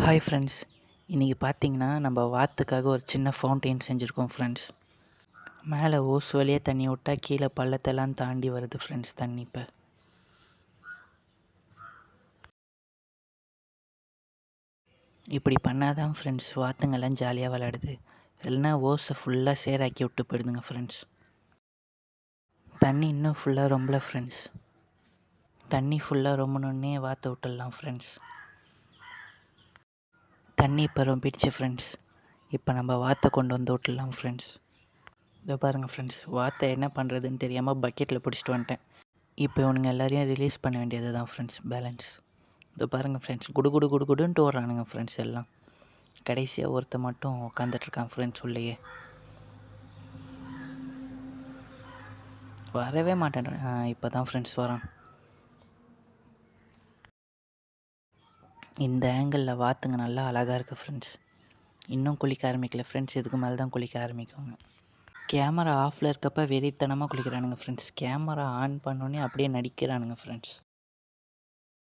Hi friends, இன்றைக்கி பார்த்தீங்கன்னா நம்ம வாத்துக்காக ஒரு சின்ன ஃபவுண்டெயின் செஞ்சுருக்கோம் ஃப்ரெண்ட்ஸ். மேலே ஓஸ் வழியாக தண்ணி விட்டா கீழே பள்ளத்தெல்லாம் தாண்டி வருது ஃப்ரெண்ட்ஸ் தண்ணி. இப்படி பண்ணால் தான் ஃப்ரெண்ட்ஸ் வாத்துங்கெல்லாம் ஜாலியாக விளையாடுது. இல்லைன்னா ஓஸை ஃபுல்லாக சேராக்கி விட்டு போயிடுதுங்க ஃப்ரெண்ட்ஸ். தண்ணி இன்னும் ஃபுல்லாக ரொம்பல ஃப்ரெண்ட்ஸ். தண்ணி ஃபுல்லாக ரொம்பணுன்னே வாத்தை விட்டுடலாம் ஃப்ரெண்ட்ஸ். தண்ணி இப்போ ரொம்பிடுச்சு ஃப்ரெண்ட்ஸ். இப்போ நம்ம வாத்தை கொண்டு வந்து விட்டுடலாம் ஃப்ரெண்ட்ஸ். இதோ பாருங்கள் ஃப்ரெண்ட்ஸ், வாத்தை என்ன பண்ணுறதுன்னு தெரியாமல் பக்கெட்டில் பிடிச்சிட்டு வந்துட்டேன். இப்போ இவனுங்க எல்லாரையும் ரிலீஸ் பண்ண வேண்டியது தான் ஃப்ரெண்ட்ஸ். பேலன்ஸ் இதோ பாருங்கள் ஃப்ரெண்ட்ஸ், குடுன்ட்டு ஓடுறானுங்க ஃப்ரெண்ட்ஸ் எல்லாம். கடைசியாக ஒருத்த மட்டும் உட்காந்துட்ருக்கான் ஃப்ரெண்ட்ஸ் உள்ளேயே. வரவே மாட்டேன். இப்போ தான் ஃப்ரெண்ட்ஸ் வரான். இந்த ஆங்கிளில் வாத்துங்க நல்லா அழகாக இருக்குது ஃப்ரெண்ட்ஸ். இன்னும் குளிக்க ஆரம்பிக்கல ஃப்ரெண்ட்ஸ். இதுக்கு மேலே தான் குளிக்க ஆரம்பிக்குவாங்க. கேமரா ஆஃபில் இருக்கப்போ வெறித்தனமாக குளிக்கிறானுங்க ஃப்ரெண்ட்ஸ். கேமரா ஆன் பண்ணோன்னே அப்படியே நடிக்கிறானுங்க ஃப்ரெண்ட்ஸ்.